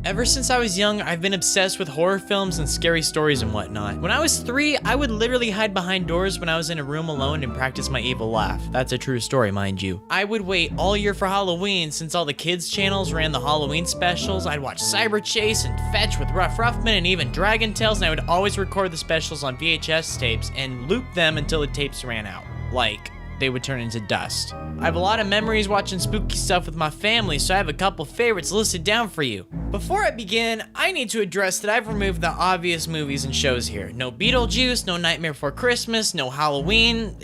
Ever since I was young, I've been obsessed with horror films and scary stories and whatnot. When I was 3, I would literally hide behind doors when I was in a room alone and practice my evil laugh. That's a true story, mind you. I would wait all year for Halloween since all the kids' channels ran the Halloween specials. I'd watch Cyber Chase and Fetch with Rough Ruffman and even Dragon Tales, and I would always record the specials on VHS tapes and loop them until the tapes ran out. Like, they would turn into dust. I have a lot of memories watching spooky stuff with my family, so I have a couple favorites listed down for you. Before I begin, I need to address that I've removed the obvious movies and shows here. No Beetlejuice, no Nightmare Before Christmas, no Halloween.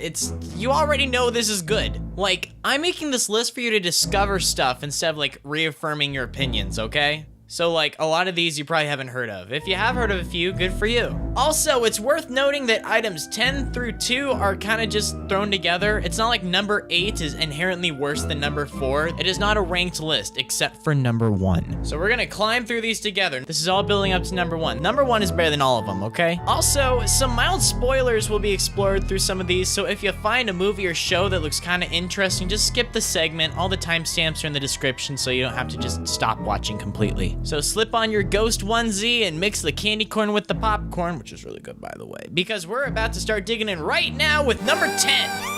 You already know this is good. Like, I'm making this list for you to discover stuff instead of like reaffirming your opinions, okay? So like, a lot of these you probably haven't heard of. If you have heard of a few, good for you. Also, it's worth noting that items 10 through 2 are kind of just thrown together. It's not like number 8 is inherently worse than number 4. It is not a ranked list, except for number 1. So we're gonna climb through these together. This is all building up to number 1. Number 1 is better than all of them, okay? Also, some mild spoilers will be explored through some of these, so if you find a movie or show that looks kind of interesting, just skip the segment. All the timestamps are in the description, so you don't have to just stop watching completely. So slip on your ghost onesie and mix the candy corn with the popcorn, which is really good, by the way, because we're about to start digging in right now with number 10.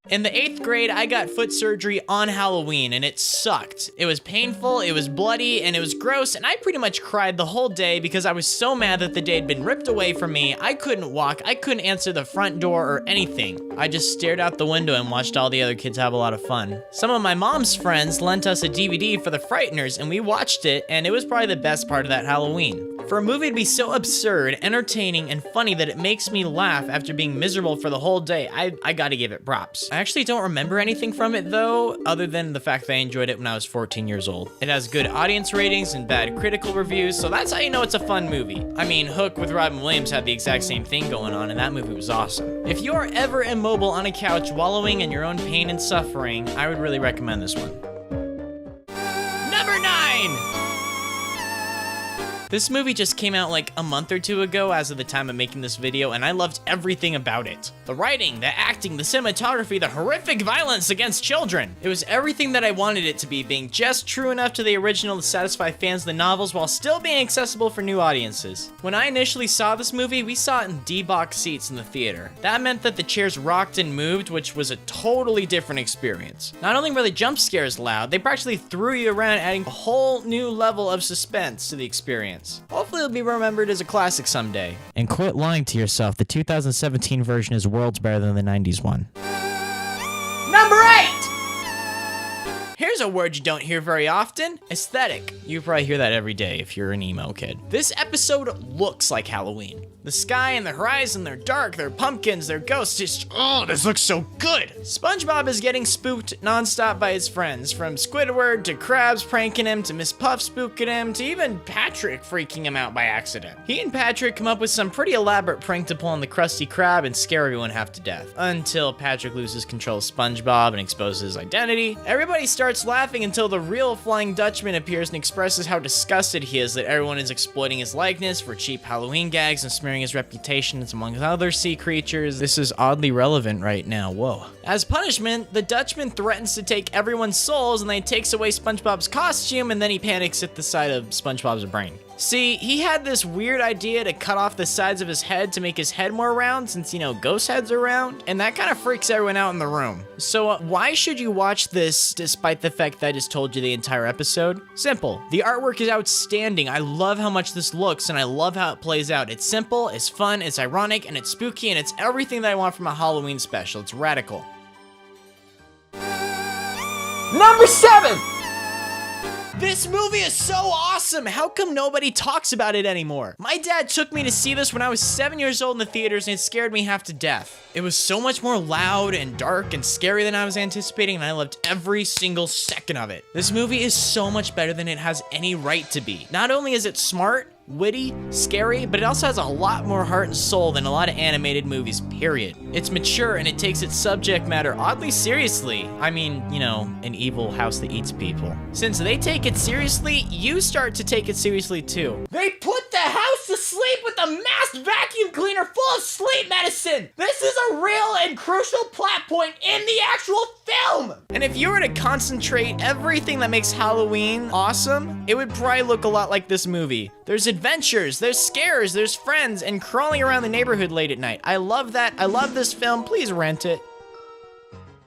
In the 8th grade, I got foot surgery on Halloween, and it sucked. It was painful, it was bloody, and it was gross, and I pretty much cried the whole day because I was so mad that the day had been ripped away from me. I couldn't walk, I couldn't answer the front door or anything. I just stared out the window and watched all the other kids have a lot of fun. Some of my mom's friends lent us a DVD for The Frighteners, and we watched it, and it was probably the best part of that Halloween. For a movie to be so absurd, entertaining, and funny that it makes me laugh after being miserable for the whole day, I gotta give it props. I actually don't remember anything from it though, other than the fact that I enjoyed it when I was 14 years old. It has good audience ratings and bad critical reviews, so that's how you know it's a fun movie. I mean, Hook with Robin Williams had the exact same thing going on, and that movie was awesome. If you are ever immobile on a couch wallowing in your own pain and suffering, I would really recommend this one. Number 9! This movie just came out like a month or 2 ago as of the time of making this video, and I loved everything about it. The writing, the acting, the cinematography, the horrific violence against children. It was everything that I wanted it to be, being just true enough to the original to satisfy fans of the novels while still being accessible for new audiences. When I initially saw this movie, we saw it in D-box seats in the theater. That meant that the chairs rocked and moved, which was a totally different experience. Not only were the jump scares loud, they practically threw you around, adding a whole new level of suspense to the experience. Hopefully it'll be remembered as a classic someday. And quit lying to yourself, the 2017 version is worlds better than the 90s one. Number 8! Here's a word you don't hear very often, aesthetic. You probably hear that every day if you're an emo kid. This episode looks like Halloween. The sky and the horizon, they're dark, they're pumpkins, they're ghosts, this looks so good. SpongeBob is getting spooked nonstop by his friends, from Squidward to Krabs pranking him to Miss Puff spooking him to even Patrick freaking him out by accident. He and Patrick come up with some pretty elaborate prank to pull on the Krusty Krab and scare everyone half to death, until Patrick loses control of SpongeBob and exposes his identity. Everybody starts laughing until the real Flying Dutchman appears and expresses how disgusted he is that everyone is exploiting his likeness for cheap Halloween gags and smearing his reputation among other sea creatures. This is oddly relevant right now, whoa. As punishment, the Dutchman threatens to take everyone's souls and then he takes away SpongeBob's costume and then he panics at the sight of SpongeBob's brain. See, he had this weird idea to cut off the sides of his head to make his head more round since, ghost heads are round, and that kind of freaks everyone out in the room. So why should you watch this despite the fact that I just told you the entire episode? Simple. The artwork is outstanding. I love how much this looks and I love how it plays out. It's simple, it's fun, it's ironic, and it's spooky, and it's everything that I want from a Halloween special. It's radical. Number 7! This movie is so awesome! How come nobody talks about it anymore? My dad took me to see this when I was 7 years old in the theaters and it scared me half to death. It was so much more loud and dark and scary than I was anticipating, and I loved every single second of it. This movie is so much better than it has any right to be. Not only is it smart, witty, scary, but it also has a lot more heart and soul than a lot of animated movies, period. It's mature and it takes its subject matter oddly seriously. I mean, an evil house that eats people. Since they take it seriously, you start to take it seriously too. They put the house of asleep with a masked vacuum cleaner full of sleep medicine. This is a real and crucial plot point in the actual film. And if you were to concentrate everything that makes Halloween awesome, it would probably look a lot like this movie. There's adventures, there's scares, there's friends, and crawling around the neighborhood late at night. I love that. I love this film. Please rent it.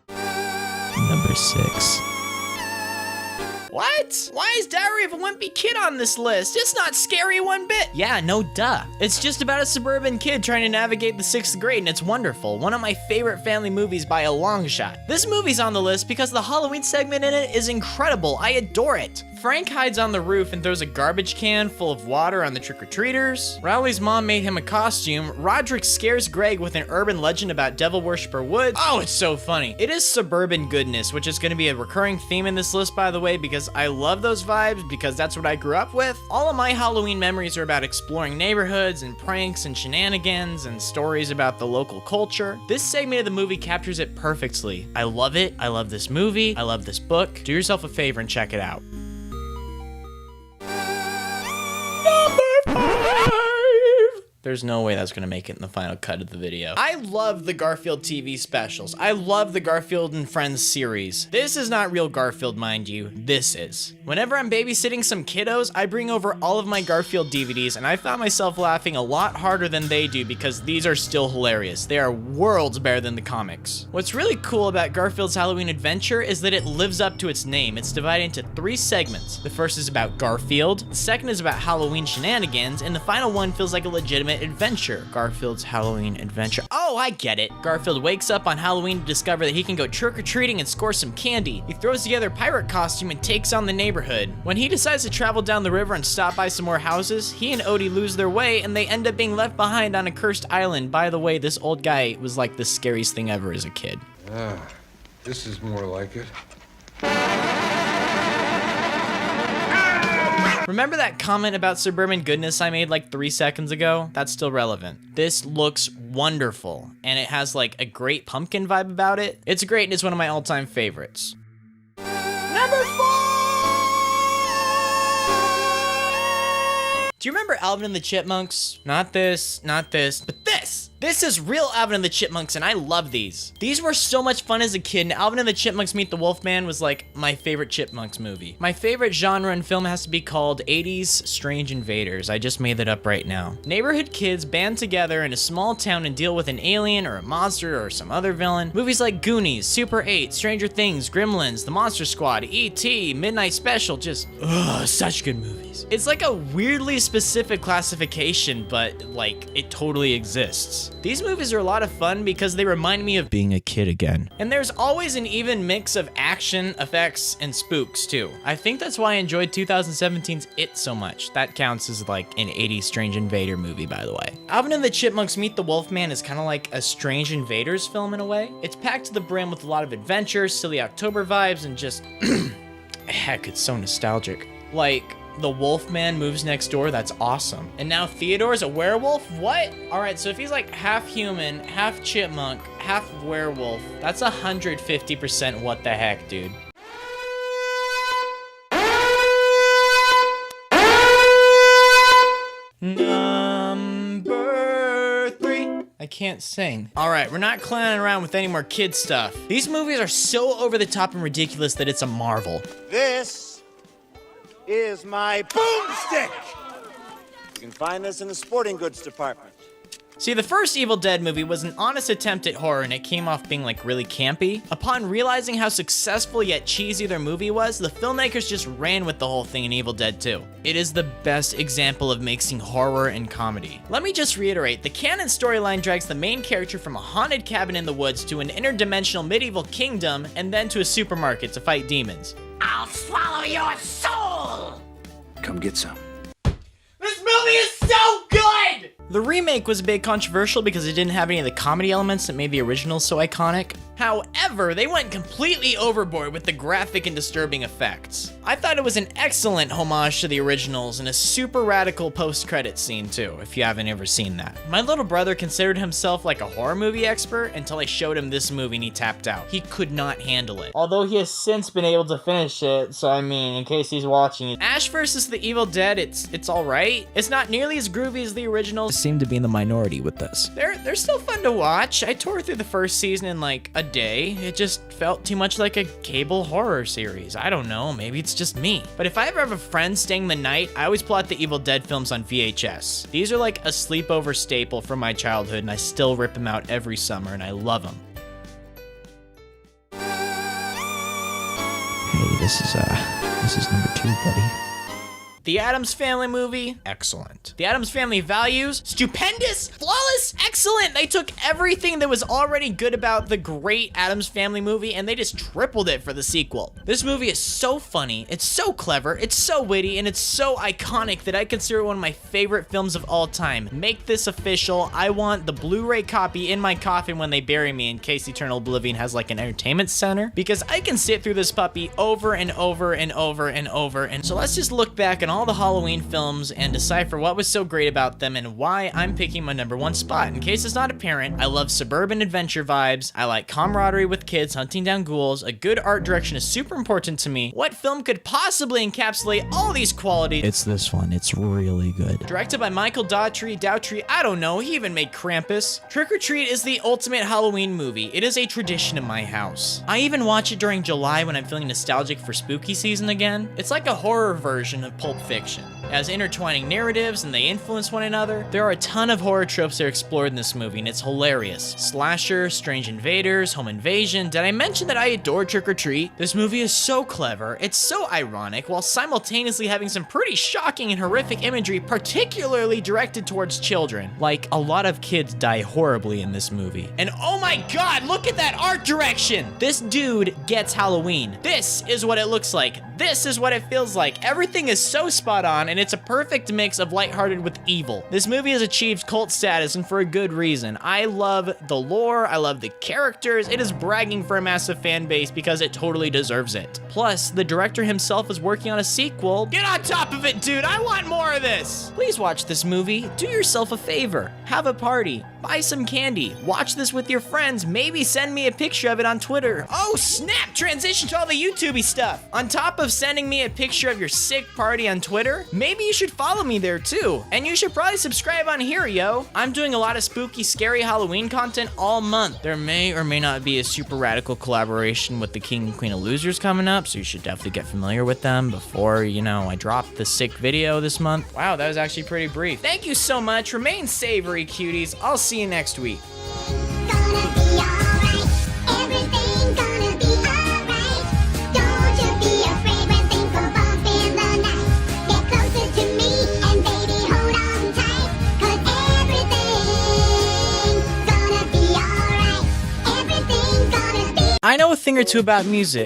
Number 6. What? Why is Diary of a Wimpy Kid on this list? It's not scary one bit. Yeah, no duh. It's just about a suburban kid trying to navigate the 6th grade, and it's wonderful. One of my favorite family movies by a long shot. This movie's on the list because the Halloween segment in it is incredible. I adore it. Frank hides on the roof and throws a garbage can full of water on the trick-or-treaters. Rowley's mom made him a costume. Roderick scares Greg with an urban legend about Devil Worshipper Woods. Oh, it's so funny. It is suburban goodness, which is going to be a recurring theme in this list, by the way, because I love those vibes, because that's what I grew up with. All of my Halloween memories are about exploring neighborhoods and pranks and shenanigans and stories about the local culture. This segment of the movie captures it perfectly. I love it. I love this movie. I love this book. Do yourself a favor and check it out. There's no way that's gonna make it in the final cut of the video. I love the Garfield TV specials. I love the Garfield and Friends series. This is not real Garfield, mind you. This is. Whenever I'm babysitting some kiddos, I bring over all of my Garfield DVDs, and I found myself laughing a lot harder than they do because these are still hilarious. They are worlds better than the comics. What's really cool about Garfield's Halloween Adventure is that it lives up to its name. It's divided into 3 segments. The first is about Garfield, the second is about Halloween shenanigans, and the final one feels like a legitimate adventure. Garfield's Halloween Adventure. Oh, I get it. Garfield wakes up on Halloween to discover that he can go trick-or-treating and score some candy. He throws together a pirate costume and takes on the neighborhood. When he decides to travel down the river and stop by some more houses, he and Odie lose their way and they end up being left behind on a cursed island. By the way, this old guy was like the scariest thing ever as a kid. This is more like it. Remember that comment about suburban goodness I made like 3 seconds ago? That's still relevant. This looks wonderful, and it has like a great pumpkin vibe about it. It's great, and it's one of my all-time favorites. Number 4! Do you remember Alvin and the Chipmunks? Not this, but this! This is real Alvin and the Chipmunks, and I love these. These were so much fun as a kid, and Alvin and the Chipmunks Meet the Wolfman was like my favorite Chipmunks movie. My favorite genre in film has to be called 80s Strange Invaders. I just made that up right now. Neighborhood kids band together in a small town and deal with an alien or a monster or some other villain. Movies like Goonies, Super 8, Stranger Things, Gremlins, The Monster Squad, E.T., Midnight Special, just, such good movies. It's like a weirdly specific classification, but like, it totally exists. These movies are a lot of fun because they remind me of being a kid again. And there's always an even mix of action, effects, and spooks too. I think that's why I enjoyed 2017's It so much. That counts as like an 80s Strange Invader movie, by the way. Alvin and the Chipmunks Meet the Wolfman is kind of like a Strange Invaders film in a way. It's packed to the brim with a lot of adventure, silly October vibes, and just, heck, it's so nostalgic. Like, the Wolfman moves next door, that's awesome. And now Theodore's a werewolf? What? Alright, so if he's like half human, half chipmunk, half werewolf, that's 150% what the heck, dude. Number 3. I can't sing. Alright, we're not clowning around with any more kid stuff. These movies are so over the top and ridiculous that it's a marvel. This is my boomstick. You can find this in the sporting goods department. See, the first Evil Dead movie was an honest attempt at horror, and it came off being like really campy. Upon realizing how successful yet cheesy their movie was, the filmmakers just ran with the whole thing in Evil Dead 2. It is the best example of mixing horror and comedy. Let me just reiterate, the canon storyline drags the main character from a haunted cabin in the woods to an interdimensional medieval kingdom, and then to a supermarket to fight demons. I'll swallow your soul! Come get some. This movie is so good! The remake was a bit controversial because it didn't have any of the comedy elements that made the original so iconic. However, they went completely overboard with the graphic and disturbing effects. I thought it was an excellent homage to the originals and a super radical post-credit scene too, if you haven't ever seen that. My little brother considered himself like a horror movie expert until I showed him this movie and he tapped out. He could not handle it. Although he has since been able to finish it, so I mean, in case he's watching it. Ash vs. the Evil Dead, it's alright. It's not nearly as groovy as the originals. Seem to be in the minority with this. They're still fun to watch. I tore through the first season in like a day. It just felt too much like a cable horror series. I don't know, maybe it's just me. But if I ever have a friend staying the night, I always pull out the Evil Dead films on VHS. These are like a sleepover staple from my childhood, and I still rip them out every summer, and I love them. Hey, this is number 2, buddy. The Addams Family movie, excellent. The Addams Family values, stupendous, flawless, excellent. They took everything that was already good about the great Addams Family movie and they just tripled it for the sequel. This movie is so funny, it's so clever, it's so witty, and it's so iconic that I consider it one of my favorite films of all time. Make this official. I want the Blu-ray copy in my coffin when they bury me in case Eternal Oblivion has like an entertainment center, because I can sit through this puppy over and over and over and over. And so let's just look back on all the Halloween films and decipher what was so great about them and why I'm picking my number 1 spot. In case it's not apparent, I love suburban adventure vibes, I like camaraderie with kids hunting down ghouls, a good art direction is super important to me. What film could possibly encapsulate all these qualities? It's this one, it's really good. Directed by Michael Dowtry, I don't know, he even made Krampus. Trick or Treat is the ultimate Halloween movie. It is a tradition in my house. I even watch it during July when I'm feeling nostalgic for spooky season again. It's like a horror version of Pulp Fiction. It has intertwining narratives and they influence one another. There are a ton of horror tropes that are explored in this movie and it's hilarious. Slasher, strange invaders, home invasion. Did I mention that I adore Trick or Treat? This movie is so clever, it's so ironic, while simultaneously having some pretty shocking and horrific imagery, particularly directed towards children. Like, a lot of kids die horribly in this movie. And oh my god, look at that art direction! This dude gets Halloween. This is what it looks like. This is what it feels like. Everything is so spot on, and it's a perfect mix of lighthearted with evil. This movie has achieved cult status, and for a good reason. I love the lore, I love the characters, it is bragging for a massive fan base because it totally deserves it. Plus, the director himself is working on a sequel. Get on top of it, dude, I want more of this! Please watch this movie, do yourself a favor, have a party, buy some candy, watch this with your friends, maybe send me a picture of it on Twitter. Oh snap, transition to all the YouTubey stuff. On top of sending me a picture of your sick party on Twitter, maybe you should follow me there too. And you should probably subscribe on here, yo. I'm doing a lot of spooky, scary Halloween content all month. There may or may not be a super radical collaboration with the King and Queen of Losers coming up, so you should definitely get familiar with them before, you know, I drop the sick video this month. Wow, that was actually pretty brief. Thank you so much. Remain savory, cuties. I'll see you next week. Gonna be alright. Everything gonna be alright. Don't you be afraid when things go bump in the night. Get closer to me and baby hold on tight. 'Cause everything's gonna be alright. Everything's gonna be. I know a thing or two about music.